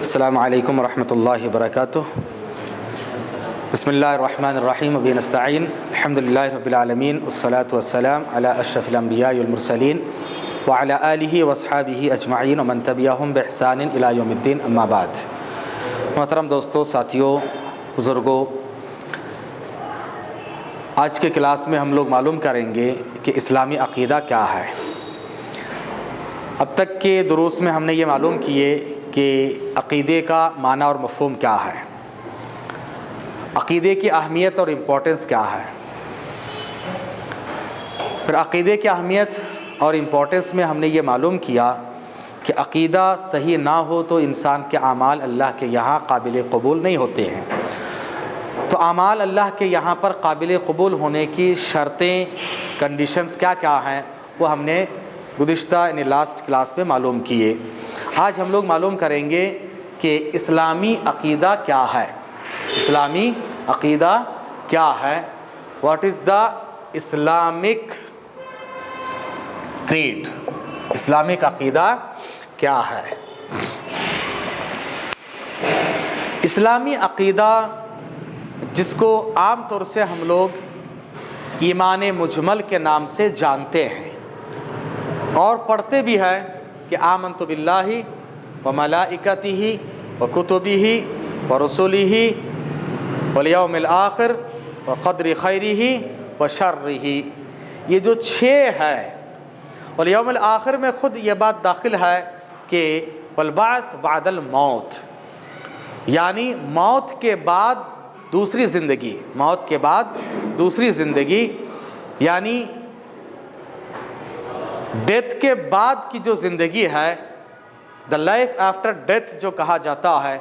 السلام علیکم ورحمۃ اللہ وبرکاتہ۔ بسم اللہ الرحمن الرحیم وبہ نستعین الحمد للہ رب العالمین والصلاة والسلام علی اشرف الانبیاء والمرسلین وعلی آلہ واصحابہ اجمعین ومن تبعہم بإحسان الی یوم الدین، اما بعد۔ محترم دوستو، ساتھیوں، بزرگوں، آج کے کلاس میں ہم لوگ معلوم کریں گے کہ اسلامی عقیدہ کیا ہے۔ اب تک کے دروس میں ہم نے یہ معلوم کیے کہ عقیدے کا معنی اور مفہوم کیا ہے، عقیدے کی اہمیت اور امپورٹنس کیا ہے۔ پھر عقیدے کی اہمیت اور امپورٹنس میں ہم نے یہ معلوم کیا کہ عقیدہ صحیح نہ ہو تو انسان کے اعمال اللہ کے یہاں قابل قبول نہیں ہوتے ہیں۔ تو اعمال اللہ کے یہاں پر قابل قبول ہونے کی شرطیں، کنڈیشنز کیا کیا ہیں، وہ ہم نے گزشتہ لاسٹ کلاس میں معلوم کیے۔ آج ہم لوگ معلوم کریں گے کہ اسلامی عقیدہ کیا ہے۔ اسلامی عقیدہ کیا ہے؟ What is the Islamic creed? Islamic عقیدہ کیا ہے؟ اسلامی عقیدہ، جس کو عام طور سے ہم لوگ ایمان مجمل کے نام سے جانتے ہیں اور پڑھتے بھی ہیں کہ آمنت باللہ وملائکتہ وکتبہ ورسلہ والیوم الآخر وقدر خیرہ وشرہ۔ یہ جو 6 ہے، والیوم الآخر میں خود یہ بات داخل ہے کہ والبعث بعد الموت، یعنی موت کے بعد دوسری زندگی، موت کے بعد دوسری زندگی، یعنی ڈیتھ کے بعد کی جو زندگی ہے، دا لائف آفٹر ڈیتھ جو کہا جاتا ہے،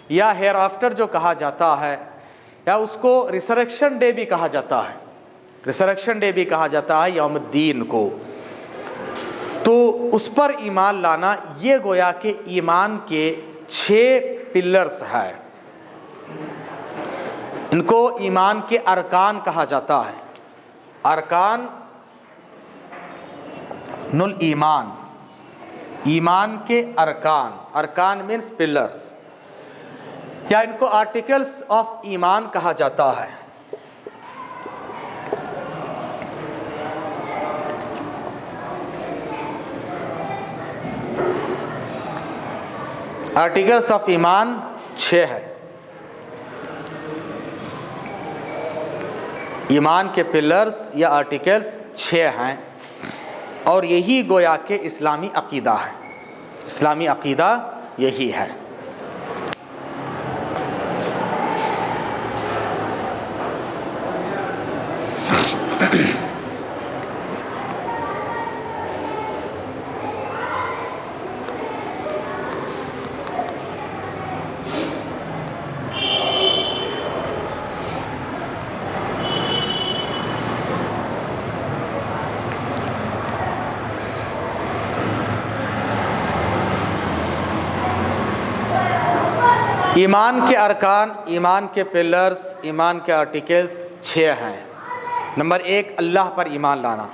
یا ہیئر آفٹر جو کہا جاتا ہے، یا اس کو ریسریکشن ڈے بھی کہا جاتا ہے، ریسریکشن ڈے بھی کہا جاتا ہے یوم الدین کو۔ تو اس پر ایمان لانا، یہ گویا کہ ایمان کے 6 پلرز ہیں۔ ان کو ایمان کے ارکان کہا جاتا ہے۔ ارکان نل ایمان، ایمان کے ارکان، ارکان مینس پلرز، یا ان کو آرٹیکلز آف ایمان کہا جاتا ہے۔ آرٹیکلز آف ایمان 6 ہے۔ ایمان کے پلرز یا آرٹیکلز 6 ہیں، اور یہی گویا کہ اسلامی عقیدہ ہے۔ اسلامی عقیدہ یہی ہے۔ ایمان کے ارکان، ایمان کے پلرز، ایمان کے آرٹیکلز 6 ہیں۔ نمبر 1، اللہ پر ایمان لانا۔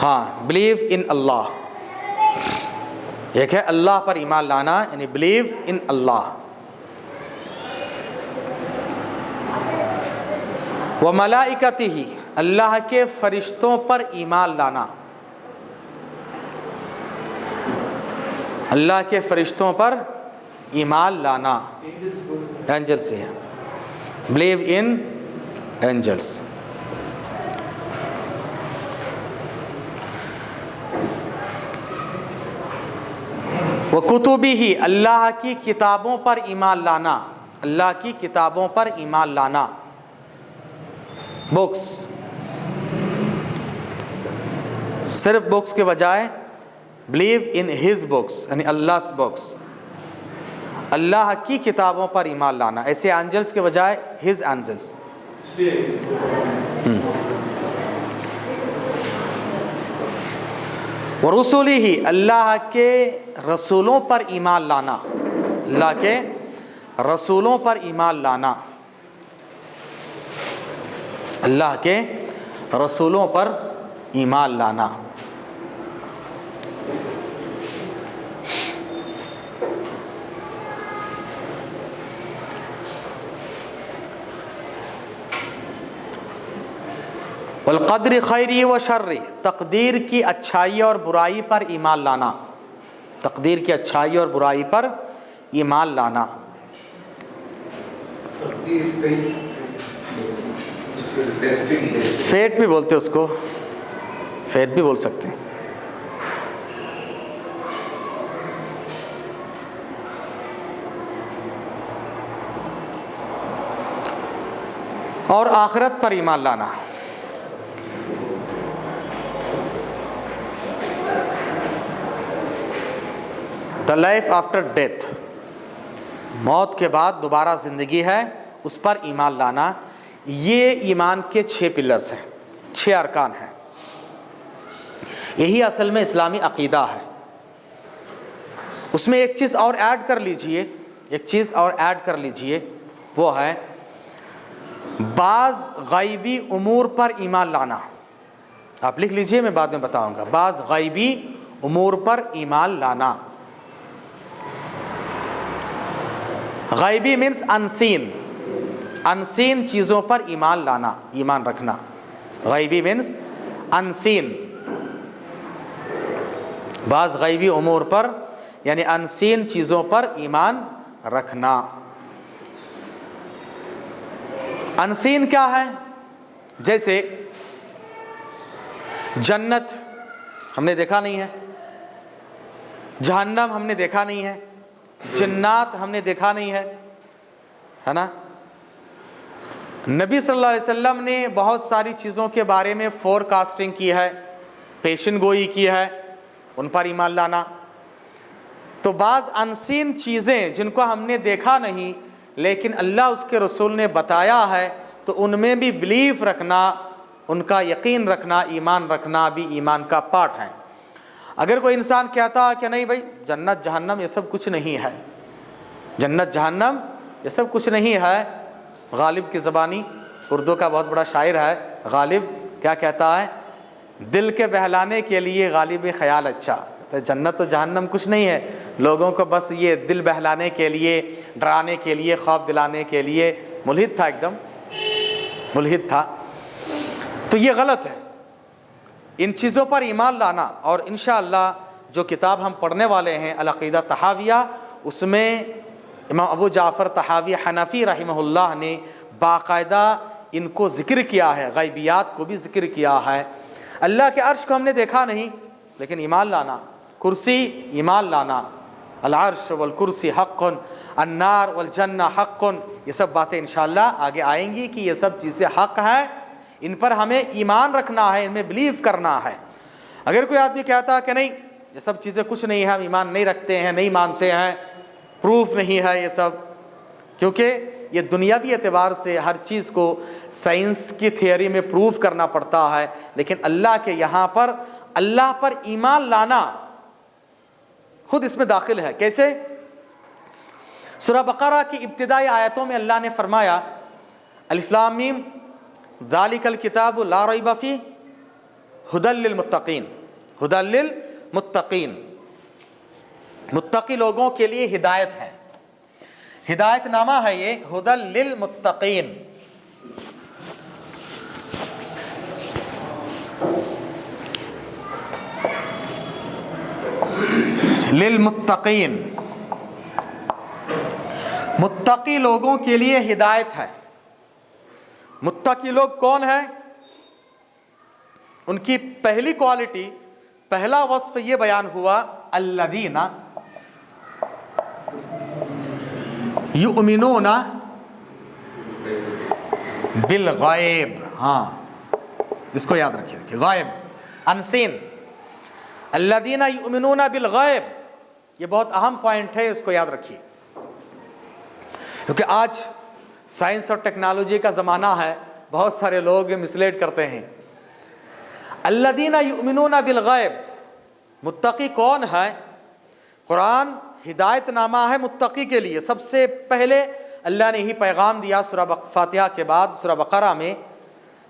ہاں، بلیو ان اللہ۔ ایک ہے اللہ پر ایمان لانا، یعنی بلیو ان اللہ۔ وملائکتہ، اللہ کے فرشتوں پر ایمان لانا۔ اللہ کے فرشتوں پر ایمان لانا، اینجل سے ہے، بلیو ان اینجلس۔ وکتبہ، اللہ کی کتابوں پر ایمان لانا، اللہ کی کتابوں پر ایمان لانا، بکس، صرف بکس کے بجائے بلیو ان ہز بکس، یعنی Allah's بکس، اللہ کی کتابوں پر ایمان لانا، ایسے اینجلس کے بجائے ہز اینجلس۔ ورسلہ، اللہ کے رسولوں پر ایمان لانا، اللہ کے رسولوں پر ایمان لانا، اللہ کے رسولوں پر ایمان لانا۔ والقدر خیری و شر، تقدیر کی اچھائی اور برائی پر ایمان لانا، تقدیر کی اچھائی اور برائی پر ایمان لانا۔ فیٹ بھی بولتے اس کو، فیٹ بھی بول سکتے ہیں۔ اور آخرت پر ایمان لانا، دا لائف آفٹر ڈیتھ، موت کے بعد دوبارہ زندگی ہے، اس پر ایمان لانا۔ یہ ایمان کے 6 پلرز ہیں، 6 ارکان ہیں۔ یہی اصل میں اسلامی عقیدہ ہے۔ اس میں ایک چیز اور ایڈ کر لیجئے، ایک چیز اور ایڈ کر لیجئے، وہ ہے بعض غیبی امور پر ایمان لانا۔ آپ لکھ لیجئے، میں بعد میں بتاؤں گا۔ بعض غیبی امور پر ایمان لانا۔ غیبی مینس انسین، انسین چیزوں پر ایمان لانا، ایمان رکھنا۔ غیبی مینس انسین، بعض غیبی امور پر یعنی انسین چیزوں پر ایمان رکھنا۔ انسین کیا ہے؟ جیسے جنت ہم نے دیکھا نہیں ہے، جہنم ہم نے دیکھا نہیں ہے، جنات ہم نے دیکھا نہیں ہے نا؟ نبی صلی اللہ علیہ وسلم نے بہت ساری چیزوں کے بارے میں فور کاسٹنگ کی ہے، پیشن گوئی کی ہے، ان پر ایمان لانا۔ تو بعض انسین چیزیں جن کو ہم نے دیکھا نہیں لیکن اللہ اس کے رسول نے بتایا ہے، تو ان میں بھی بلیف رکھنا، ان کا یقین رکھنا، ایمان رکھنا بھی ایمان کا پارٹ ہے۔ اگر کوئی انسان کہتا کہ نہیں بھائی جنت جہنم یہ سب کچھ نہیں ہے، جنت جہنم یہ سب کچھ نہیں ہے، غالب کی زبانی اردو کا بہت بڑا شاعر ہے غالب، کیا کہتا ہے؟ دل کے بہلانے کے لیے غالب خیال اچھا، تو جنت و جہنم کچھ نہیں ہے، لوگوں کو بس یہ دل بہلانے کے لیے، ڈرانے کے لیے، خوف دلانے کے لیے۔ ملحد تھا، ایک دم ملحد تھا۔ تو یہ غلط ہے، ان چیزوں پر ایمان لانا۔ اور انشاءاللہ جو کتاب ہم پڑھنے والے ہیں العقیدہ طحاویہ، اس میں امام ابو جعفر طحاوی حنفی رحمہ اللہ نے باقاعدہ ان کو ذکر کیا ہے، غیبیات کو بھی ذکر کیا ہے۔ اللہ کے عرش کو ہم نے دیکھا نہیں لیکن ایمان لانا، کرسی ایمان لانا، العرش والکرسی حق، النار والجنہ حق، یہ سب باتیں انشاءاللہ آگے آئیں گی کہ یہ سب چیزیں حق ہیں، ان پر ہمیں ایمان رکھنا ہے، ان میں بلیف کرنا ہے۔ اگر کوئی آدمی کہتا کہ نہیں یہ سب چیزیں کچھ نہیں ہے، ہم ایمان نہیں رکھتے ہیں، نہیں مانتے ہیں، پروف نہیں ہے یہ سب، کیونکہ یہ دنیاوی اعتبار سے ہر چیز کو سائنس کی تھیوری میں پروف کرنا پڑتا ہے، لیکن اللہ کے یہاں پر اللہ پر ایمان لانا خود اس میں داخل ہے۔ کیسے؟ سورہ بقرہ کی ابتدائی آیتوں میں اللہ نے فرمایا الف لام میم ذالک الکتاب لا ریب فیہ ھدی للمتقین، ھدی للمتقین، متقی لوگوں کے لیے ہدایت ہے، ہدایت نامہ ہے یہ، ھدی للمتقین۔ للمتقین، متقی لوگوں کے لیے ہدایت ہے۔ متقی لوگ کون ہیں؟ ان کی پہلی کوالٹی، پہلا وصف یہ بیان ہوا الذین یؤمنون بالغیب۔ ہاں اس کو یاد رکھیے، غائب، انسین، الذین یؤمنون بالغیب، یہ بہت اہم پوائنٹ ہے، اس کو یاد رکھیے، کیونکہ آج سائنس اور ٹیکنالوجی کا زمانہ ہے، بہت سارے لوگ مسلیڈ کرتے ہیں۔ الذین یؤمنون بالغیب، متقی کون ہے؟ قرآن ہدایت نامہ ہے متقی کے لیے۔ سب سے پہلے اللہ نے یہی پیغام دیا سورہ فاتحہ کے بعد سورہ بقرہ میں،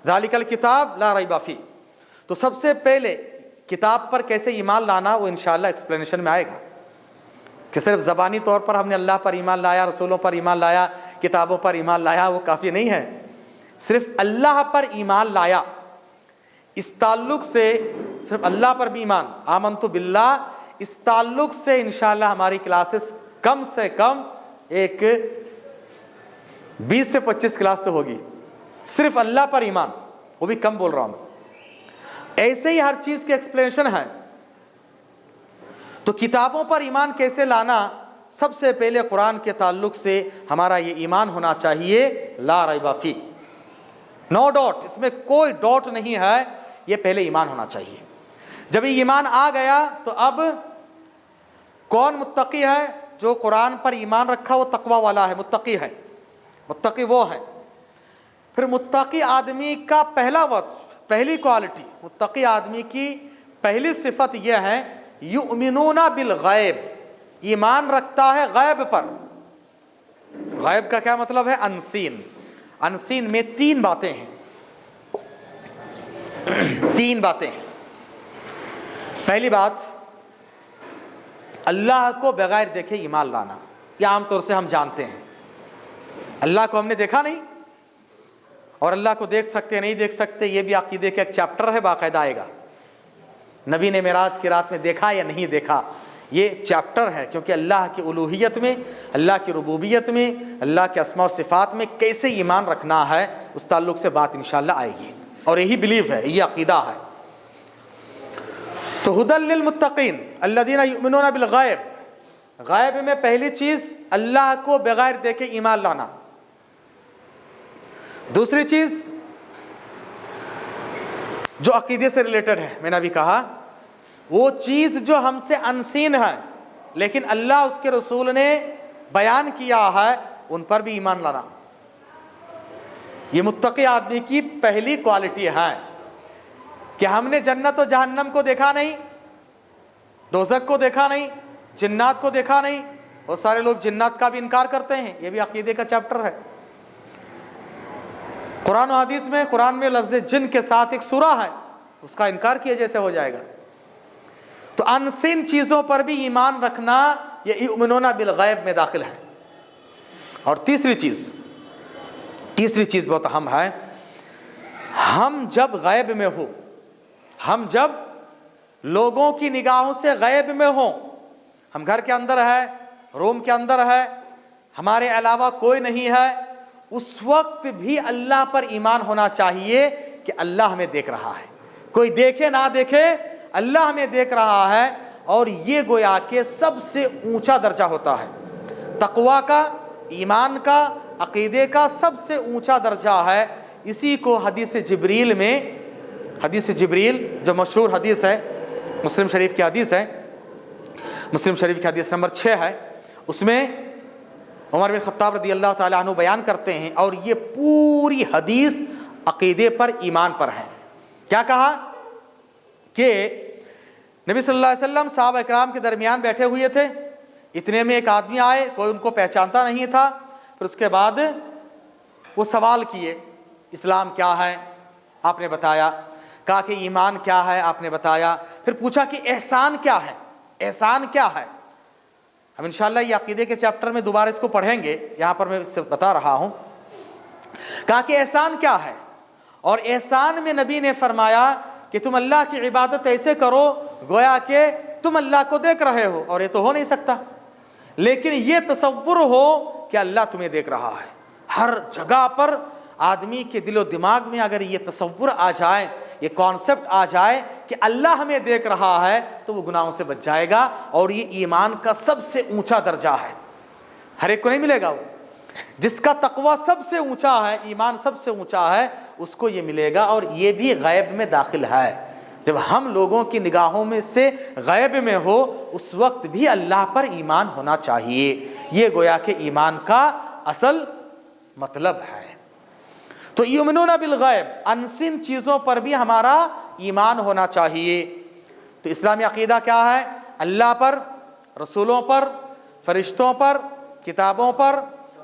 ذالک الکتاب لا ریب فیہ۔ تو سب سے پہلے کتاب پر کیسے ایمان لانا وہ انشاءاللہ ایکسپلینیشن میں آئے گا، کہ صرف زبانی طور پر ہم نے اللہ پر ایمان لایا، رسولوں پر ایمان لایا، کتابوں پر ایمان لایا، وہ کافی نہیں ہے۔ صرف اللہ پر ایمان لایا، اس تعلق سے صرف اللہ پر بھی ایمان، آمنت باللہ، اس تعلق سے انشاءاللہ ہماری کلاسز کم سے کم ایک 20 سے 25 کلاس تو ہوگی، صرف اللہ پر ایمان، وہ بھی کم بول رہا ہوں۔ ایسے ہی ہر چیز کی ایکسپلینیشن ہے۔ تو کتابوں پر ایمان کیسے لانا؟ سب سے پہلے قرآن کے تعلق سے ہمارا یہ ایمان ہونا چاہیے، لا ریب فی، نو ڈاٹ، اس میں کوئی ڈاٹ نہیں ہے، یہ پہلے ایمان ہونا چاہیے۔ جب یہ ایمان آ گیا تو اب کون متقی ہے؟ جو قرآن پر ایمان رکھا وہ تقوی والا ہے، متقی ہے، متقی وہ ہے۔ پھر متقی آدمی کا پہلا وصف، پہلی کوالٹی، متقی آدمی کی پہلی صفت یہ ہے یؤمنون بالغیب، ایمان رکھتا ہے غیب پر۔ غیب کا کیا مطلب ہے؟ انسین۔ انسین میں تین باتیں ہیں، تین باتیں ہیں۔ پہلی بات، اللہ کو بغیر دیکھے ایمان لانا۔ یہ عام طور سے ہم جانتے ہیں، اللہ کو ہم نے دیکھا نہیں، اور اللہ کو دیکھ سکتے نہیں دیکھ سکتے یہ بھی عقیدے کا ایک چیپٹر ہے، باقاعدہ آئے گا۔ نبی نے معراج کی رات میں دیکھا یا نہیں دیکھا، یہ چیپٹر ہے، کیونکہ اللہ کی الوہیت میں، اللہ کی ربوبیت میں، اللہ کے اسماء و صفات میں کیسے ایمان رکھنا ہے، اس تعلق سے بات انشاءاللہ آئے گی، اور یہی بلیف ہے، یہ عقیدہ ہے۔ تو ھدی للمتقین الذین یؤمنون بالغیب، غیب میں پہلی چیز اللہ کو بغیر دیکھے ایمان لانا۔ دوسری چیز جو عقیدے سے ریلیٹڈ ہے، میں نے ابھی کہا، وہ چیز جو ہم سے انسین ہے لیکن اللہ اس کے رسول نے بیان کیا ہے، ان پر بھی ایمان لانا۔ یہ متقی آدمی کی پہلی کوالٹی ہے کہ ہم نے جنت و جہنم کو دیکھا نہیں، دوزخ کو دیکھا نہیں، جنات کو دیکھا نہیں۔ بہت سارے لوگ جنات کا بھی انکار کرتے ہیں، یہ بھی عقیدے کا چیپٹر ہے۔ قرآن و حدیث میں، قرآن میں لفظ جن کے ساتھ ایک سورہ ہے، اس کا انکار کیا جیسے ہو جائے گا۔ تو انسین چیزوں پر بھی ایمان رکھنا یہ یؤمنون بالغیب میں داخل ہے۔ اور تیسری چیز بہت اہم ہے، ہم جب غیب میں ہو، ہم جب لوگوں کی نگاہوں سے غیب میں ہوں، ہم گھر کے اندر ہے، روم کے اندر ہے، ہمارے علاوہ کوئی نہیں ہے، اس وقت بھی اللہ پر ایمان ہونا چاہیے کہ اللہ ہمیں دیکھ رہا ہے، کوئی دیکھے نہ دیکھے اللہ ہمیں دیکھ رہا ہے۔ اور یہ گویا کہ سب سے اونچا درجہ ہوتا ہے، تقوی کا، ایمان کا، عقیدے کا سب سے اونچا درجہ ہے۔ اسی کو حدیث جبریل میں، حدیث جبریل جو مشہور حدیث ہے، مسلم شریف کی حدیث ہے، مسلم شریف کی حدیث نمبر 6 ہے، اس میں عمر بن خطاب رضی اللہ تعالیٰ عنہ بیان کرتے ہیں، اور یہ پوری حدیث عقیدے پر، ایمان پر ہے۔ کیا کہا کہ نبی صلی اللہ علیہ وسلم صحابہ اکرام کے درمیان بیٹھے ہوئے تھے، اتنے میں ایک آدمی آئے، کوئی ان کو پہچانتا نہیں تھا۔ پھر اس کے بعد وہ سوال کیے، اسلام کیا ہے؟ آپ نے بتایا۔ کہا کہ ایمان کیا ہے؟ آپ نے بتایا۔ پھر پوچھا کہ احسان کیا ہے؟ احسان کیا ہے؟ ہم انشاءاللہ یہ عقیدے کے چیپٹر میں دوبارہ اس کو پڑھیں گے، یہاں پر میں اس سے بتا رہا ہوں۔ کہا کہ احسان کیا ہے؟ اور احسان میں نبی نے فرمایا کہ تم اللہ کی عبادت ایسے کرو گویا کہ تم اللہ کو دیکھ رہے ہو، اور یہ تو ہو نہیں سکتا، لیکن یہ تصور ہو کہ اللہ تمہیں دیکھ رہا ہے۔ ہر جگہ پر آدمی کے دل و دماغ میں اگر یہ تصور آ جائے، یہ کانسیپٹ آ جائے کہ اللہ ہمیں دیکھ رہا ہے، تو وہ گناہوں سے بچ جائے گا، اور یہ ایمان کا سب سے اونچا درجہ ہے۔ ہر ایک کو نہیں ملے گا، وہ جس کا تقوی سب سے اونچا ہے، ایمان سب سے اونچا ہے، اس کو یہ ملے گا، اور یہ بھی غیب میں داخل ہے۔ جب ہم لوگوں کی نگاہوں میں سے غیب میں ہو، اس وقت بھی اللہ پر ایمان ہونا چاہیے۔ یہ گویا کہ ایمان کا اصل مطلب ہے۔ تو یؤمنون بالغیب، انسین چیزوں پر بھی ہمارا ایمان ہونا چاہیے۔ تو اسلامی عقیدہ کیا ہے؟ اللہ پر، رسولوں پر، فرشتوں پر، کتابوں پر،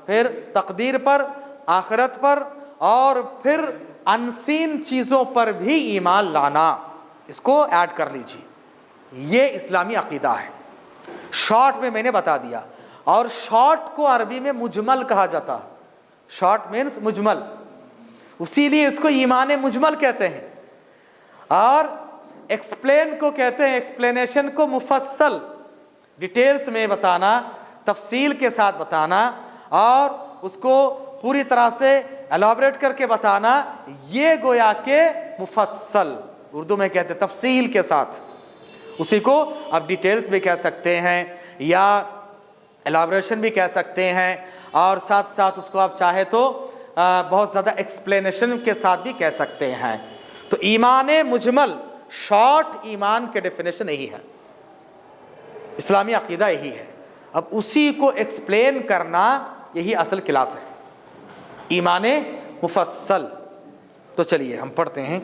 پھر تقدیر پر، آخرت پر، اور پھر انسین چیزوں پر بھی ایمان لانا۔ اس کو ایڈ کر لیجیے، یہ اسلامی عقیدہ ہے۔ شارٹ میں نے بتا دیا، اور شارٹ کو عربی میں مجمل کہا جاتا ہے۔ شارٹ مینس مجمل، اسی لیے اس کو ایمان مجمل کہتے ہیں۔ اور ایکسپلین کو کہتے ہیں، ایکسپلینیشن کو مفصل ڈیٹیلز میں بتانا، تفصیل کے ساتھ بتانا اور اس کو پوری طرح سے الیبوریٹ کر کے بتانا، یہ گویا کہ مفصل، اردو میں کہتے ہیں تفصیل کے ساتھ، اسی کو آپ ڈیٹیلز بھی کہہ سکتے ہیں یا الیبوریشن بھی کہہ سکتے ہیں، اور ساتھ ساتھ اس کو آپ چاہے تو بہت زیادہ ایکسپلینیشن کے ساتھ بھی کہہ سکتے ہیں۔ تو ایمان مجمل، شارٹ ایمان کے ڈیفینیشن یہی ہے، اسلامی عقیدہ یہی ہے۔ اب اسی کو ایکسپلین کرنا یہی اصل کلاس ہے، ایمان مفصل۔ تو چلیے ہم پڑھتے ہیں۔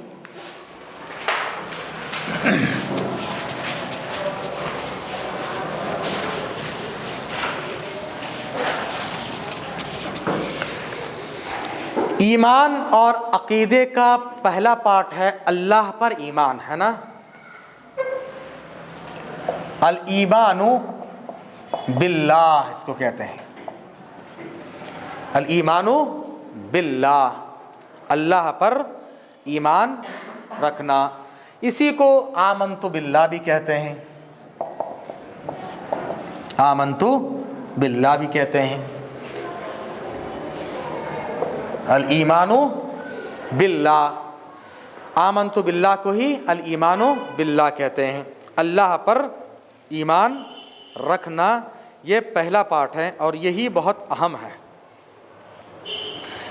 ایمان اور عقیدے کا پہلا پارٹ ہے اللہ پر ایمان، ہے نا؟ الایمان باللہ اس کو کہتے ہیں، الایمان باللہ، اللہ پر ایمان رکھنا۔ اسی کو آمنت باللہ بھی کہتے ہیں، آمنت باللہ بھی کہتے ہیں، الایمان باللہ، آمنت باللہ کو ہی الایمان باللہ کہتے ہیں۔ اللہ پر ایمان رکھنا یہ پہلا پارٹ ہے، اور یہی بہت اہم ہے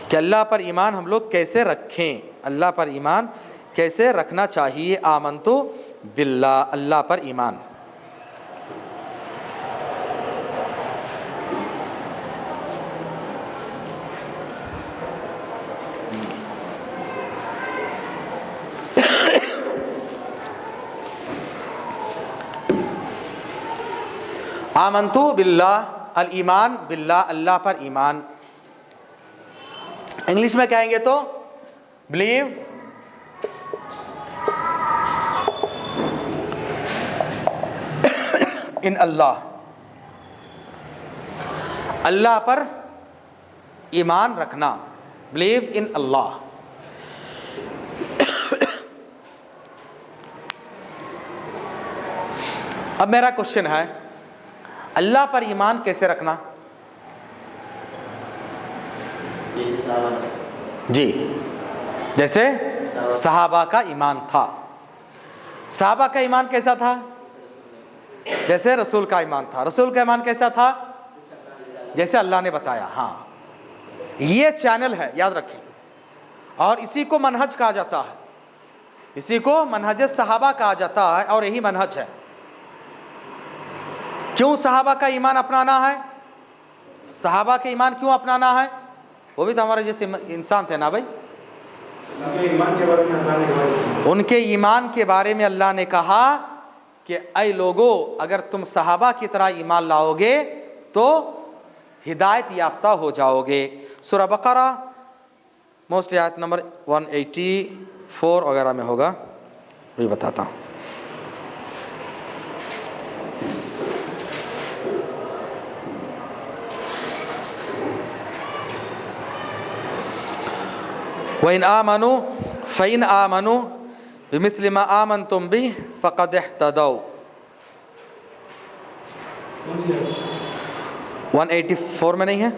کہ اللہ پر ایمان ہم لوگ کیسے رکھیں، اللہ پر ایمان کیسے رکھنا چاہیے۔ آمنت باللہ، اللہ پر ایمان۔ آمنت باللہ، الایمان باللہ، اللہ پر ایمان۔ انگلش میں کہیں گے تو بلیو ان اللہ، اللہ پر ایمان رکھنا، بلیو ان اللہ۔ اب میرا کوشچن ہے، اللہ پر ایمان کیسے رکھنا؟ جی، جیسے صحابہ کا ایمان تھا۔ صحابہ کا ایمان کیسا تھا؟ جیسے رسول کا ایمان تھا۔ رسول کا ایمان کیسا تھا؟ جیسے اللہ نے بتایا۔ ہاں، یہ چینل ہے، یاد رکھیں، اور اسی کو منہج کہا جاتا ہے، اسی کو منہج صحابہ کہا جاتا ہے، اور یہی منہج ہے۔ کیوں صحابہ کا ایمان اپنانا ہے؟ صحابہ کا ایمان کیوں اپنانا ہے؟ وہ بھی تو ہمارے جیسے انسان تھے نا بھائی۔ ان کے ایمان کے بارے میں اللہ نے کہا کہ اے لوگو، اگر تم صحابہ کی طرح ایمان لاؤ گے تو ہدایت یافتہ ہو جاؤ گے۔ سورہ بقرہ موسٹلی آیت نمبر 184 وغیرہ میں ہوگا، بھی بتاتا ہوں۔ وَإِنْ آمَنُوا فَإِنْ آمَنُوا بِمِثْلِ مَا آمَنْتُمْ بِهِ فَقَدْ اهْتَدَوْا۔ 184 میں نہیں ہے؟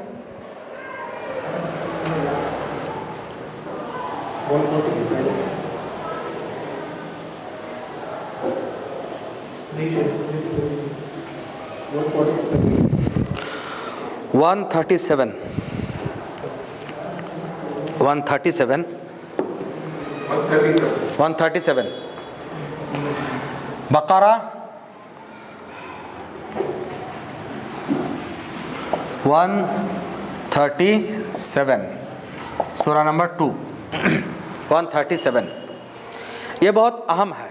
137 بقرہ 137 سورہ نمبر 2 137، یہ بہت اہم ہے،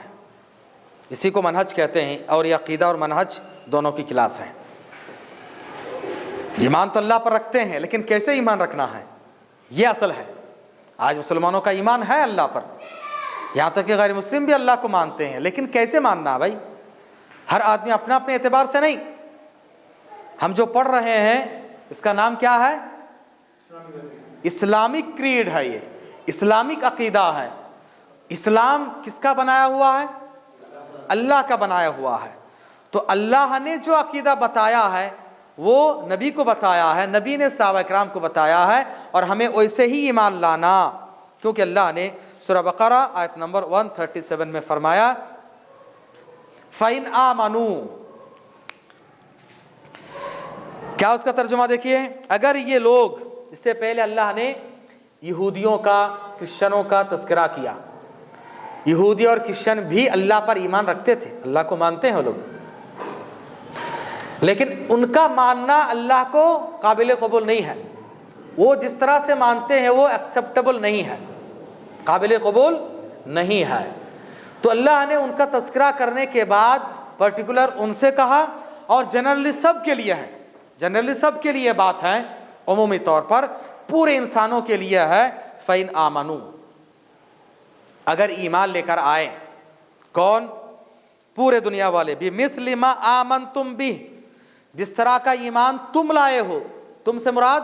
اسی کو منہج کہتے ہیں، اور یہ عقیدہ اور منہج دونوں کی کلاس ہے۔ ایمان تو اللہ پر رکھتے ہیں، لیکن کیسے ایمان رکھنا ہے، یہ اصل ہے۔ آج مسلمانوں کا ایمان ہے اللہ پر، یہاں تک کہ غیر مسلم بھی اللہ کو مانتے ہیں، لیکن کیسے ماننا بھائی؟ ہر آدمی اپنا اپنے اعتبار سے نہیں۔ ہم جو پڑھ رہے ہیں اس کا نام کیا ہے؟ اسلامک کریڈ ہے، یہ اسلامک عقیدہ ہے، اسلام کس کا بنایا ہوا ہے؟ اللہ کا بنایا ہوا ہے۔ تو اللہ نے جو عقیدہ بتایا ہے وہ نبی کو بتایا ہے، نبی نے صحابہ کرام کو بتایا ہے، اور ہمیں ویسے ہی ایمان لانا، کیونکہ اللہ نے سورہ بقرہ آیت نمبر 137 میں فرمایا فَإِنْ آمَنُوا، کیا اس کا ترجمہ دیکھیے، اگر یہ لوگ، اس سے پہلے اللہ نے یہودیوں کا، کرسچنوں کا تذکرہ کیا۔ یہودی اور کرسچن بھی اللہ پر ایمان رکھتے تھے، اللہ کو مانتے ہیں وہ لوگ، لیکن ان کا ماننا اللہ کو قابل قبول نہیں ہے۔ وہ جس طرح سے مانتے ہیں وہ ایکسیپٹیبل نہیں ہے، قابل قبول نہیں ہے۔ تو اللہ نے ان کا تذکرہ کرنے کے بعد پرٹیکولر ان سے کہا، اور جنرلی سب کے لیے ہے، جنرلی سب کے لیے بات ہے، عمومی طور پر پورے انسانوں کے لیے ہے۔ فَإِنْ آمَنُوا، اگر ایمان لے کر آئے، کون؟ پورے دنیا والے، بِمِثْلِ مَا آمَنْتُمْ بِهِ، جس طرح کا ایمان تم لائے ہو، تم سے مراد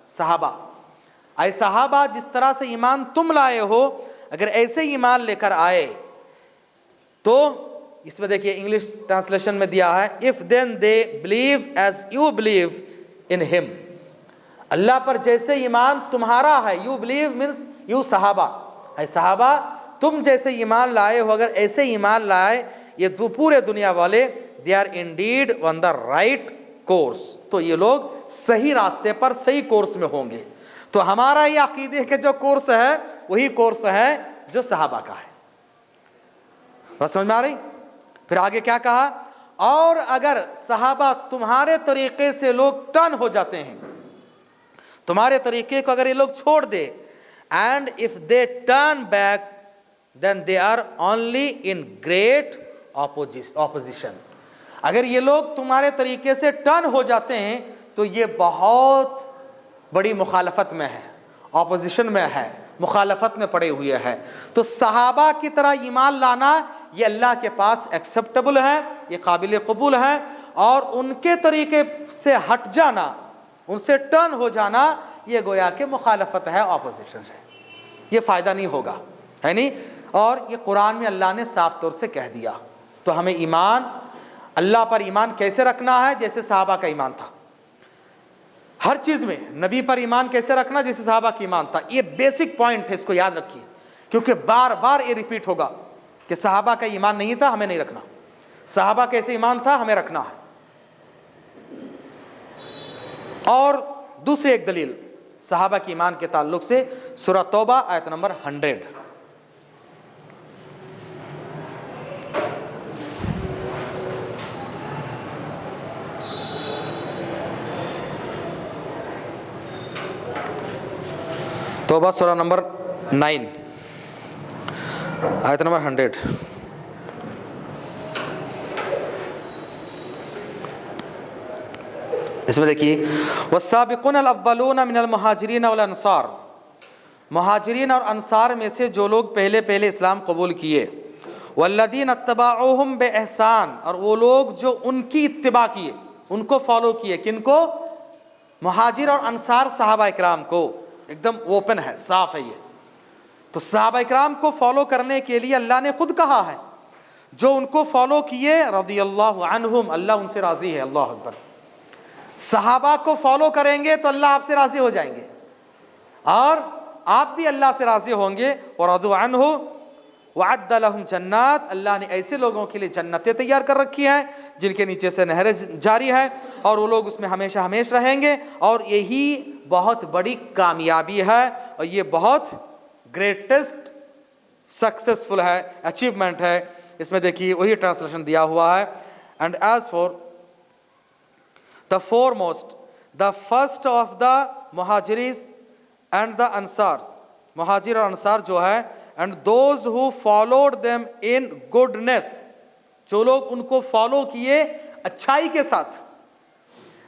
صحابہ، اے صحابہ جس طرح سے ایمان تم لائے ہو، اگر ایسے ایمان لے کر آئے تو اس میں دیکھیے انگلش ٹرانسلیشن میں دیا ہے if then they believe as you believe in him، اللہ پر جیسے ایمان تمہارا ہے، you believe means you صحابہ، اے صحابہ تم جیسے ایمان لائے ہو، اگر ایسے ایمان لائے یہ تو پورے دنیا والے، they are indeed on the right course، تو یہ لوگ صحیح راستے پر، صحیح کورس میں ہوں گے۔ تو ہمارا یہ عقیدے کے جو کورس ہے وہی کورس ہے جو صحابہ کا ہے۔ بس سمجھ میں آ رہی؟ پھر آگے کیا کہا، اور اگر صحابہ تمہارے طریقے سے لوگ ٹرن ہو جاتے ہیں، تمہارے طریقے کو اگر یہ لوگ چھوڑ دے، and if they turn back then they are only in great opposition، اگر یہ لوگ تمہارے طریقے سے ٹرن ہو جاتے ہیں تو یہ بہت بڑی مخالفت میں ہے، اپوزیشن میں ہے، مخالفت میں پڑے ہوئے ہے۔ تو صحابہ کی طرح ایمان لانا یہ اللہ کے پاس ایکسیپٹیبل ہے، یہ قابل قبول ہے، اور ان کے طریقے سے ہٹ جانا، ان سے ٹرن ہو جانا، یہ گویا کہ مخالفت ہے، اپوزیشن ہے، یہ فائدہ نہیں ہوگا، ہے نہیں؟ اور یہ قرآن میں اللہ نے صاف طور سے کہہ دیا۔ تو ہمیں ایمان، اللہ پر ایمان کیسے رکھنا ہے؟ جیسے صحابہ کا ایمان تھا، ہر چیز میں نبی پر ایمان کیسے رکھنا جیسے صحابہ کا ایمان تھا۔ یہ بیسک پوائنٹ ہے، اس کو یاد رکھیے، کیونکہ بار بار یہ ریپیٹ ہوگا کہ صحابہ کا ایمان نہیں تھا، ہمیں نہیں رکھنا، صحابہ کیسے ایمان تھا ہمیں رکھنا ہے۔ اور دوسری ایک دلیل صحابہ کے ایمان کے تعلق سے سورہ توبہ آیت نمبر 100، توبہ سورہ نمبر 9 آیت نمبر 100۔ اس میں دیکھیے والسابقون الاولون من المہاجرین والانصار، مہاجرین اور انصار میں سے جو لوگ پہلے پہلے اسلام قبول کیے، والذین اتبعوہم باحسان، اور وہ لوگ جو ان کی اتباع کیے، ان کو فالو کیے، کن کو؟ مہاجر اور انصار صحابہ اکرام کو، ایک دم اوپن ہے، صاف ہے یہ۔ تو صحابہ اکرام کو فالو کرنے کے لیے اللہ نے خود کہا ہے، جو ان کو فالو کیے رضی اللہ عنہم، اللہ ان سے راضی ہے، اللہ اکبر۔ صحابہ کو فالو کریں گے تو اللہ آپ سے راضی ہو جائیں گے، اور آپ بھی اللہ سے راضی ہوں گے۔ وَرَضُوا عَنْهُ وَعَدَّ لَهُمْ جَنَّاتٍ، اللہ نے ایسے لوگوں کے لیے جنتیں تیار کر رکھی ہیں جن کے نیچے سے نہریں جاری ہے، اور وہ لوگ اس میں ہمیشہ ہمیشہ رہیں گے، اور یہی بہت بڑی کامیابی ہے، اور یہ بہت گریٹسٹ سکسیسفل ہے، اچیومنٹ ہے۔ اس میں دیکھیے وہی ٹرانسلیشن دیا ہوا ہے، and as far the foremost, the first of the muhajiris and the ansars، مہاجر اور انصار جو ہے، and those who followed them in goodness، جو لوگ ان کو فالو کیے اچھائی کے ساتھ،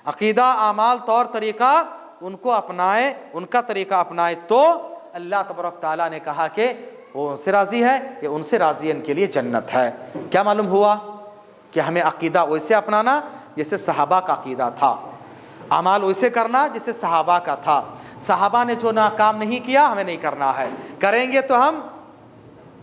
عقیدہ، اعمال، طور طریقہ ان کو اپنائے، ان کا طریقہ اپنائے، تو اللہ تبارک تعالیٰ نے کہا کہ وہ ان سے راضی ہے، یہ ان سے راضی ہے، ان کے لیے جنت ہے۔ کیا معلوم ہوا؟ کہ ہمیں عقیدہ ویسے اپنانا جیسے صحابہ کا عقیدہ تھا، اعمال ویسے کرنا جیسے صحابہ کا تھا۔ صحابہ نے جو ناکام نہیں کیا ہمیں نہیں کرنا ہے، کریں گے تو ہم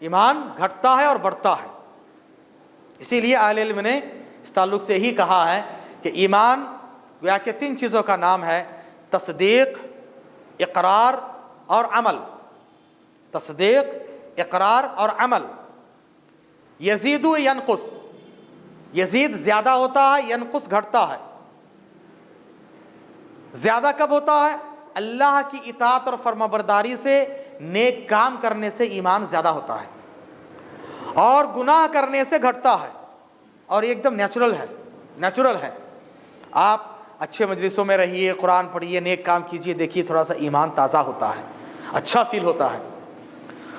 ایمان گھٹتا ہے اور بڑھتا ہے۔ اسی لیے اہل علم نے اس تعلق سے ہی کہا ہے کہ ایمان گویا کہ 3 چیزوں کا نام ہے: تصدیق، اقرار اور عمل۔ تصدیق، اقرار اور عمل۔ یزید و ینقص، یزید زیادہ ہوتا ہے، ینقص گھٹتا ہے۔ زیادہ کب ہوتا ہے؟ اللہ کی اطاعت اور فرمانبرداری سے، نیک کام کرنے سے ایمان زیادہ ہوتا ہے، اور گناہ کرنے سے گھٹتا ہے۔ اور یہ ایک دم نیچرل ہے۔ آپ اچھے مجلسوں میں رہیے، قرآن پڑھیے، نیک کام کیجیے، دیکھیے تھوڑا سا ایمان تازہ ہوتا ہے، اچھا فیل ہوتا ہے۔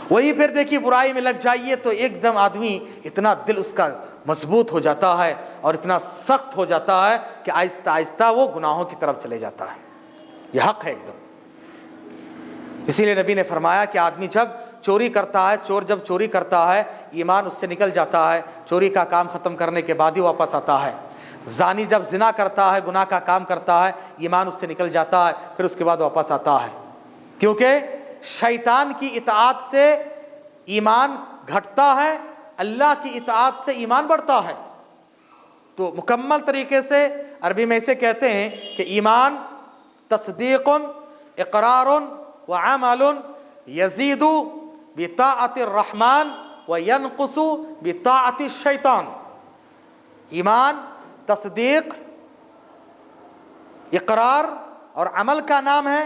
وہی پھر دیکھیے برائی میں لگ جائیے تو ایک دم آدمی اتنا دل اس کا مضبوط ہو جاتا ہے اور اتنا سخت ہو جاتا ہے کہ آہستہ آہستہ وہ گناہوں کی طرف چلے جاتا ہے۔ یہ حق ہے ایک دم۔ اسی لیے نبی نے فرمایا کہ آدمی جب چوری کرتا ہے، چور جب چوری کرتا ہے، ایمان اس سے نکل جاتا ہے، چوری کا کام ختم کرنے کے بعد ہی واپس آتا ہے۔ زانی جب زنا کرتا ہے، گناہ کا کام کرتا ہے، ایمان اس سے نکل جاتا ہے، پھر اس کے بعد واپس آتا ہے، کیونکہ شیطان کی اطاعت سے ایمان گھٹتا ہے، اللہ کی اطاعت سے ایمان بڑھتا ہے۔ تو مکمل طریقے سے عربی میں اسے کہتے ہیں کہ ایمان تصدیق، اقرار وعمل یزید بطاعت الرحمن وینقص بطاعت الشیطان۔ ایمان تصدیق، اقرار اور عمل کا نام ہے،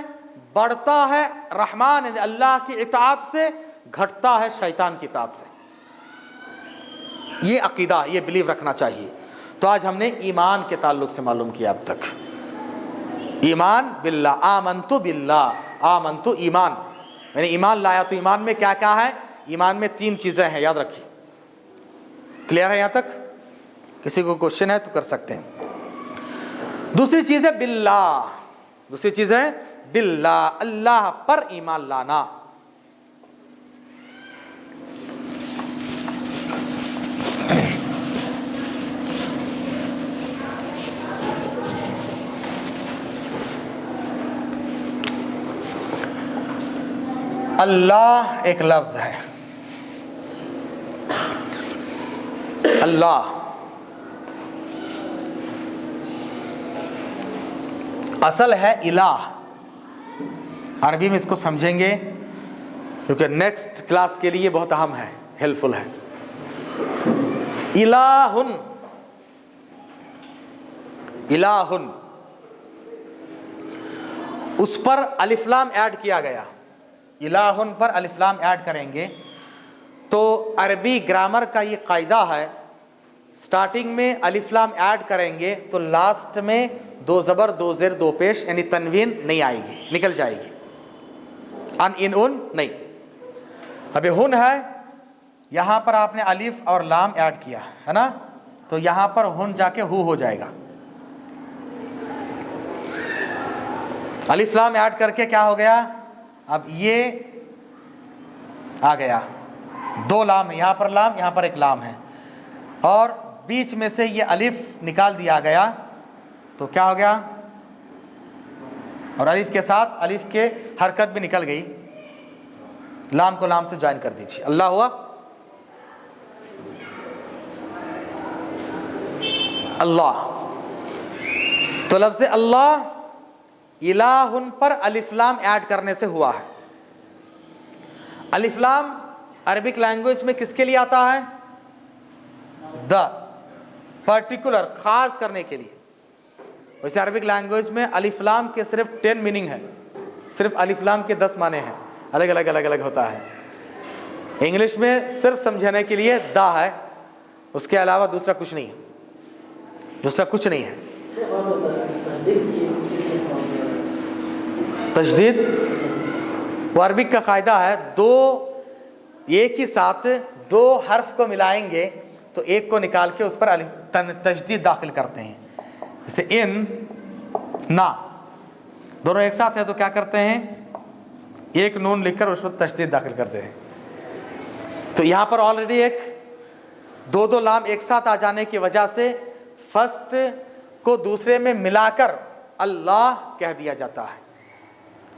بڑھتا ہے رحمان یعنی اللہ کی اطاعت سے، گھٹتا ہے شیطان کی اطاعت سے۔ یہ عقیدہ، یہ بلیو رکھنا چاہیے۔ تو آج ہم نے ایمان کے تعلق سے معلوم کیا اب تک۔ ایمان باللہ، آمنت باللہ، آمنت ایمان، میں نے ایمان لایا۔ تو ایمان میں کیا کیا ہے؟ ایمان میں 3 چیزیں ہیں، یاد رکھیے۔ کلیئر ہے یہاں تک؟ کسی کو کوشچن ہے تو کر سکتے ہیں۔ دوسری چیز ہے باللہ، دوسری چیز ہے باللہ، اللہ پر ایمان لانا۔ اللہ ایک لفظ ہے، اللہ اصل ہے الہ۔ عربی میں اس کو سمجھیں گے کیونکہ نیکسٹ کلاس کے لیے بہت اہم ہے، ہیلپ فل ہے۔ الہن، الہن، اس پر الف لام ایڈ کیا گیا۔ الہن پر الف لام ایڈ کریں گے تو عربی گرامر کا یہ قاعدہ ہے، سٹارٹنگ میں الف لام ایڈ کریں گے تو لاسٹ میں 2 زبر 2 زیر 2 پیش یعنی تنوین نہیں آئے گی، نکل جائے گی۔ ان نہیں۔ ابھی ہن ہے، یہاں پر آپ نے الف اور لام ایڈ کیا ہے نا، تو یہاں پر ہن جا کے ہو جائے گا۔ الف لام ایڈ کر کے کیا ہو گیا؟ اب یہ آ گیا، 2 لام ہے، یہاں پر لام، یہاں پر ایک لام ہے، اور بیچ میں سے یہ الف نکال دیا گیا تو کیا ہو گیا؟ اور الف کے ساتھ الف کے حرکت بھی نکل گئی، لام کو لام سے جوائن کر دیجیے، اللہ ہوا۔ اللہ، تو لفظ اللہ الہن پر الف لام ایڈ کرنے سے ہوا ہے۔ الف لام عربک لینگویج میں کس کے لیے آتا ہے؟ دا، پرٹیکولر، خاص کرنے کے لیے۔ ویسے عربک لینگویج میں الف لام کے صرف 10 میننگ ہے، صرف الف لام کے 10 معنی ہیں، الگ الگ ہوتا ہے۔ انگلش میں صرف سمجھانے کے لیے دا ہے، اس کے علاوہ دوسرا کچھ نہیں ہے، دوسرا کچھ نہیں ہے۔ تجدید وہ عربک کا قاعدہ ہے، 2 ایک ہی ساتھ 2 حرف کو ملائیں گے تو ایک کو نکال کے اس پر تجدید داخل کرتے ہیں، جیسے ان، نا، دونوں ایک ساتھ ہیں تو کیا کرتے ہیں؟ ایک نون لکھ کر اس پر تجدید داخل کرتے ہیں۔ تو یہاں پر آلریڈی ایک 2 لام ایک ساتھ آ جانے کی وجہ سے فرسٹ کو دوسرے میں ملا کر اللہ کہہ دیا جاتا ہے،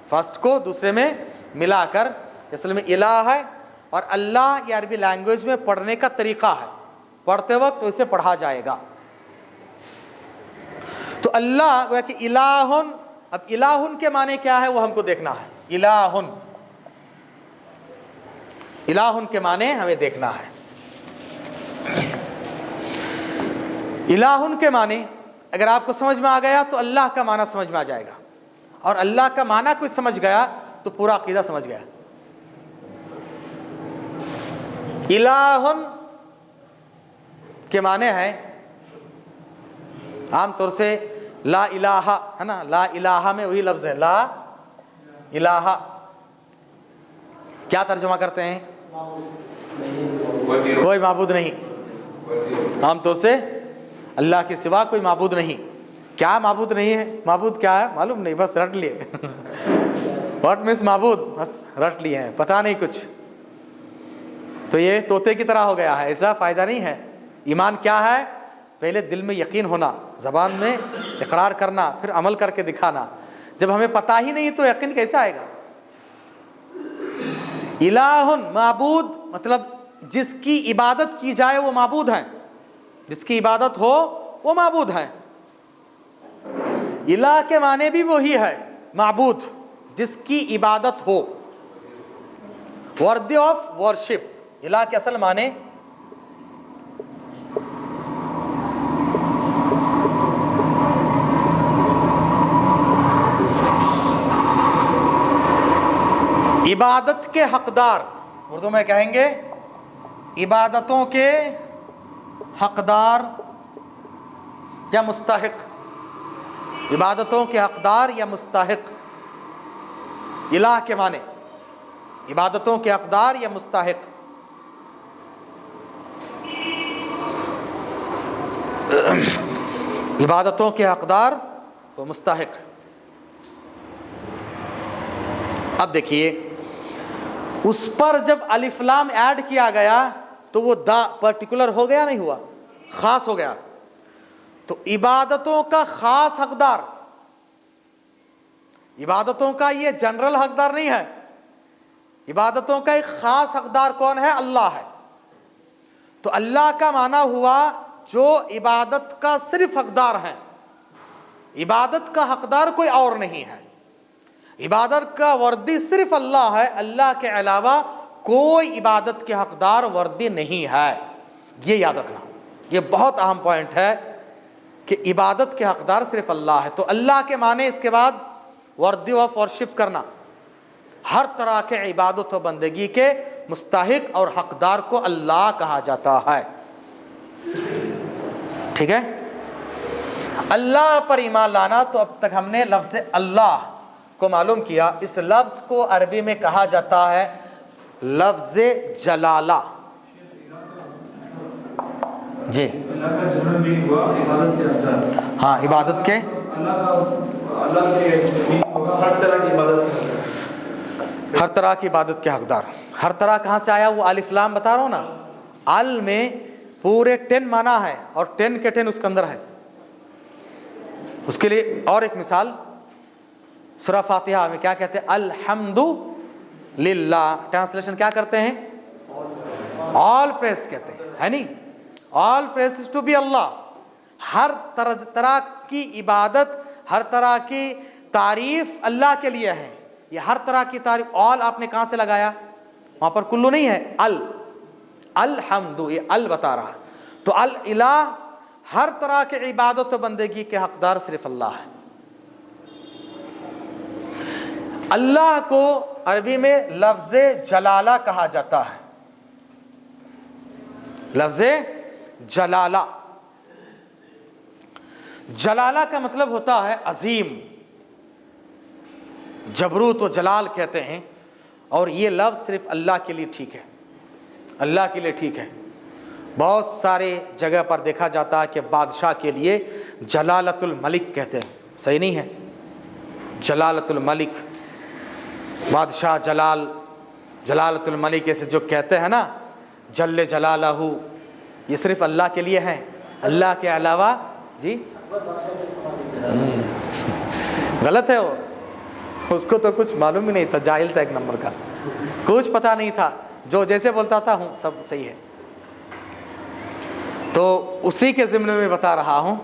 فرسٹ کو دوسرے میں ملا کر، اصل میں الہ ہے اور اللہ یہ عربی لینگویج میں پڑھنے کا طریقہ ہے، پڑھتے وقت تو اسے پڑھا جائے گا۔ تو اللہ وہ ہے کہ الہن، اب الہن کے معنی کیا ہے وہ ہم کو دیکھنا ہے۔ الہن، الہن کے معنی ہمیں دیکھنا ہے۔ الہن کے معنی اگر آپ کو سمجھ میں آ گیا تو اللہ کا معنی سمجھ میں آ جائے گا، اور اللہ کا معنی کوئی سمجھ گیا تو پورا عقیدہ سمجھ گیا۔ الہن کے معنی ہے عام طور سے لا الہ، ہے نا، لا الہ میں وہی لفظ ہے لا الہ، کیا ترجمہ کرتے ہیں؟ کوئی معبود نہیں، عام طور سے اللہ کے سوا کوئی معبود نہیں۔ کیا معبود نہیں ہے؟ معبود کیا ہے معلوم نہیں، بس رٹ لیے واٹ مینس معبود، بس رٹ لیے ہیں، پتہ نہیں کچھ۔ تو یہ طوطے کی طرح ہو گیا ہے، ایسا فائدہ نہیں ہے۔ ایمان کیا ہے؟ پہلے دل میں یقین ہونا، زبان میں اقرار کرنا، پھر عمل کر کے دکھانا۔ جب ہمیں پتہ ہی نہیں تو یقین کیسے آئے گا؟ الہن معبود مطلب جس کی عبادت کی جائے وہ معبود ہے، جس کی عبادت ہو وہ معبود ہے۔ الہ کے معنی بھی وہی ہے، معبود جس کی عبادت ہو، worthy of worship۔ الہ کے اصل معنی عبادت کے حقدار، اردو میں کہیں گے عبادتوں کے حقدار یا مستحق، عبادتوں کے حقدار یا مستحق۔ الہ کے معنی عبادتوں کے حقدار یا مستحق۔ عبادتوں کے حقدار و مستحق۔ اب دیکھیے اس پر جب الف لام ایڈ کیا گیا تو وہ دا پرٹیکولر ہو گیا، نہیں ہوا، خاص ہو گیا۔ تو عبادتوں کا خاص حقدار، عبادتوں کا یہ جنرل حقدار نہیں ہے، عبادتوں کا ایک خاص حقدار کون ہے؟ اللہ ہے۔ تو اللہ کا معنی ہوا جو عبادت کا صرف حقدار ہے، عبادت کا حقدار کوئی اور نہیں ہے، عبادت کا وردی صرف اللہ ہے، اللہ کے علاوہ کوئی عبادت کے حقدار وردی نہیں ہے۔ یہ یاد رکھنا، یہ بہت اہم پوائنٹ ہے کہ عبادت کے حقدار صرف اللہ ہے۔ تو اللہ کے معنی اس کے بعد وردی آف ورشپ کرنا، ہر طرح کے عبادت و بندگی کے مستحق اور حقدار کو اللہ کہا جاتا ہے۔ ٹھیک ہے، اللہ پر ایمان لانا۔ تو اب تک ہم نے لفظ اللہ کو معلوم کیا، اس لفظ کو عربی میں کہا جاتا ہے لفظ جلالہ۔ جی ہاں، عبادت کے ہر طرح کی عبادت کے حقدار۔ ہر طرح کہاں سے آیا؟ وہ الف لام بتا رہا ہوں نا، ال میں پورے 10 معنی ہے اور 10 کے 10 اس کے اندر ہے۔ اس کے لیے اور ایک مثال سورہ فاتحہ میں کیا کہتے ہیں؟ الحمد للہ، ٹرانسلیشن کیا کرتے ہیں؟ آل پریز کہتے ہیں، ہے نہیں؟ آل پریز ٹو بی اللہ۔ ہر طرح کی عبادت، ہر طرح کی تعریف اللہ کے لیے ہے۔ یہ ہر طرح کی تعریف، آل آپ نے کہاں سے لگایا؟ وہاں پر کلو نہیں ہے، الحمد، یہ ال بتا رہا۔ تو الہ ہر طرح کی عبادت و بندگی کے حقدار صرف اللہ ہے۔ اللہ کو عربی میں لفظ جلالہ کہا جاتا ہے، لفظ جلالہ۔ جلالہ کا مطلب ہوتا ہے عظیم، جبروت و جلال کہتے ہیں، اور یہ لفظ صرف اللہ کے لیے ٹھیک ہے، اللہ کے لیے ٹھیک ہے۔ بہت سارے جگہ پر دیکھا جاتا ہے کہ بادشاہ کے لیے جلالت الملک کہتے ہیں، صحیح نہیں ہے؟ جلالت الملک، بادشاہ جلال، جلالت الملک، ایسے جو کہتے ہیں نا جل جلالہ، یہ صرف اللہ کے لیے ہے، اللہ کے علاوہ جی غلط ہے۔ وہ اس کو تو کچھ معلوم ہی نہیں تھا، جاہل تھا ایک نمبر کا، کچھ پتہ نہیں تھا جو جیسے بولتا تھا ہوں سب صحیح ہے. تو اسی کے ضمن میں بتا رہا ہوں.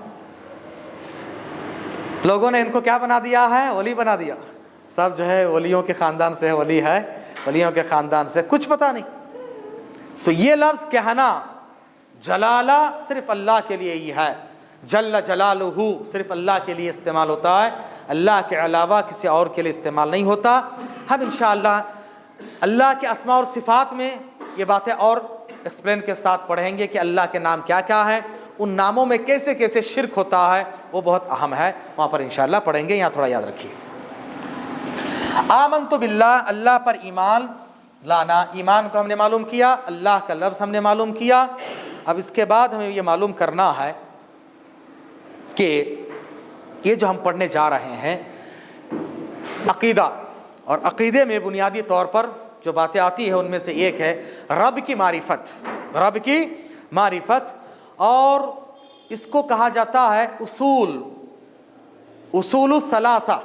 لوگوں نے ان کو کیا بنا دیا ہے؟ ولی بنا دیا. سب جو ہے ولیوں کے خاندان سے ہے، ولی ہے، ولیوں کے خاندان سے، کچھ پتہ نہیں. تو یہ لفظ کہنا جلالہ صرف اللہ کے لیے ہی ہے. جل جلالہ صرف اللہ کے لیے استعمال ہوتا ہے، اللہ کے علاوہ کسی اور کے لیے استعمال نہیں ہوتا. ہم انشاءاللہ اللہ کے اسماء اور صفات میں یہ باتیں اور ایکسپلین کے ساتھ پڑھیں گے کہ اللہ کے نام کیا کیا ہیں، ان ناموں میں کیسے کیسے شرک ہوتا ہے، وہ بہت اہم ہے. وہاں پر انشاءاللہ پڑھیں گے. یہاں تھوڑا یاد رکھیے. آمنت باللہ، اللہ پر ایمان لانا. ایمان کو ہم نے معلوم کیا، اللہ کا لفظ ہم نے معلوم کیا. اب اس کے بعد ہمیں یہ معلوم کرنا ہے کہ یہ جو ہم پڑھنے جا رہے ہیں عقیدہ، اور عقیدے میں بنیادی طور پر جو باتیں آتی ہیں ان میں سے ایک ہے رب کی معرفت. رب کی معرفت، اور اس کو کہا جاتا ہے اصول الثلاثہ،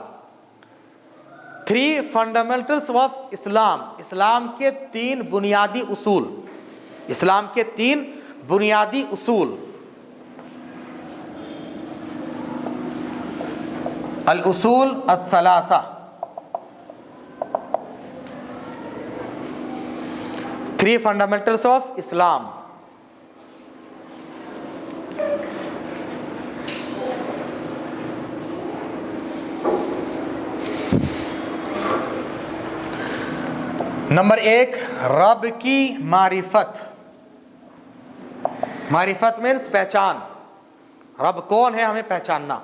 3 fundamentals of اسلام. اسلام کے 3 بنیادی اصول. اسلام کے 3 بنیادی اصول. الاصول الثلاثہ، 3 fundamentals of اسلام. نمبر 1، رب کی معرفت. معرفت مینس پہچان. رب کون ہے ہمیں پہچاننا،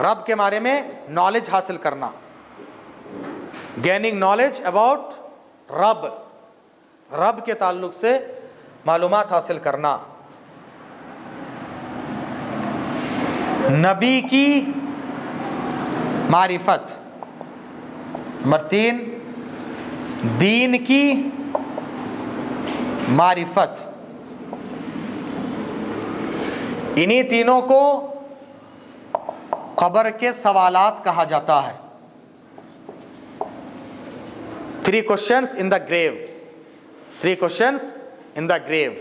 رب کے بارے میں نالج حاصل کرنا. گیننگ نالج اباؤٹ رب، رب کے تعلق سے معلومات حاصل کرنا. نبی کی معرفت. نمبر 3، دین کی معرفت. انہی تینوں کو قبر کے سوالات کہا جاتا ہے. 3 questions in the grave. 3 questions in the grave.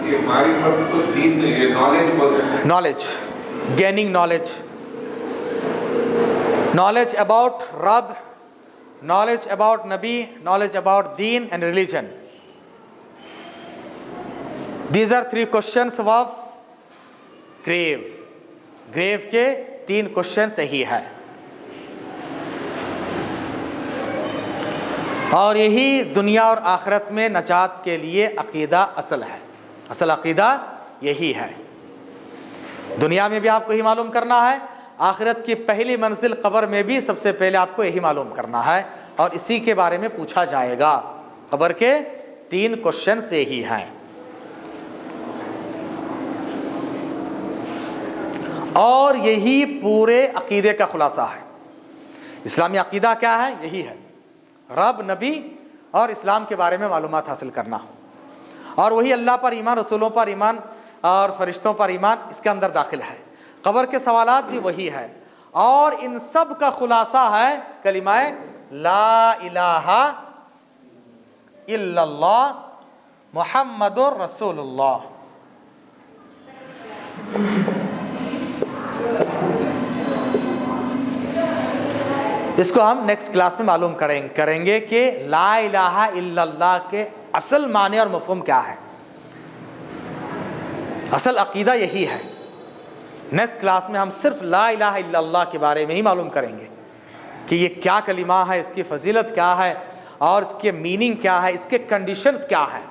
یہ معرفت کو 3 یہ نالج بولتے ہیں. Knowledge, gaining knowledge. Knowledge about Rabb, knowledge about Nabi, knowledge about Deen and religion. These are 3 questions of grave. grave کے 3 questions یہی ہے. اور یہی دنیا اور آخرت میں نجات کے لیے عقیدہ اصل ہے. اصل عقیدہ یہی ہے. دنیا میں بھی آپ کو یہی معلوم کرنا ہے، آخرت کی پہلی منزل قبر میں بھی سب سے پہلے آپ کو یہی معلوم کرنا ہے، اور اسی کے بارے میں پوچھا جائے گا. قبر کے 3 questions یہی ہیں. اور یہی پورے عقیدے کا خلاصہ ہے. اسلامی عقیدہ کیا ہے؟ یہی ہے، رب، نبی اور اسلام کے بارے میں معلومات حاصل کرنا، اور وہی اللہ پر ایمان، رسولوں پر ایمان اور فرشتوں پر ایمان اس کے اندر داخل ہے. قبر کے سوالات بھی وہی ہے، اور ان سب کا خلاصہ ہے کلمہ لا الہ الا اللہ محمد رسول اللہ. اس کو ہم نیکسٹ کلاس میں معلوم کریں گے کہ لا الہ الا اللہ کے اصل معنی اور مفہوم کیا ہے. اصل عقیدہ یہی ہے. نیکسٹ کلاس میں ہم صرف لا الہ الا اللہ کے بارے میں ہی معلوم کریں گے کہ یہ کیا کلمہ ہے، اس کی فضیلت کیا ہے، اور اس کے میننگ کیا ہے، اس کے کنڈیشنز کیا ہیں.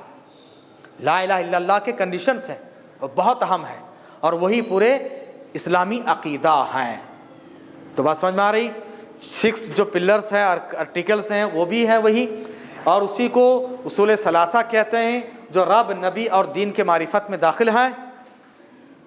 لا الہ الا اللہ کے کنڈیشنز ہیں، وہ بہت اہم ہیں، اور وہی پورے اسلامی عقیدہ ہیں. تو بات سمجھ میں آ رہی؟ 6 جو پلرز ہیں، آرٹیکلز ہیں، وہ بھی ہیں وہی، اور اسی کو اصول ثلاثہ کہتے ہیں جو رب، نبی اور دین کے معرفت میں داخل ہیں.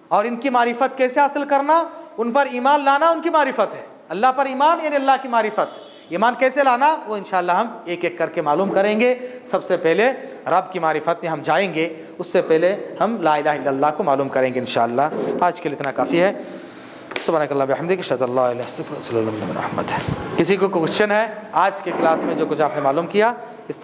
اور ان کی معرفت کیسے حاصل کرنا؟ ان پر ایمان لانا ان کی معرفت ہے. اللہ پر ایمان یعنی اللہ کی معرفت. ایمان کیسے لانا وہ انشاءاللہ ہم ایک ایک کر کے معلوم کریں گے. سب سے پہلے رب کی معرفت میں ہم جائیں گے، اس سے پہلے ہم لا الہ الا اللہ کو معلوم کریں گے انشاءاللہ. آج کے لیے اتنا کافی ہے. سبحانک اللہم وبحمدک اشہد ان لا الہ الا انت استغفرک و اتوب الیک۔ کسی کو کوشچن ہے آج کے کلاس میں جو کچھ آپ نے معلوم کیا؟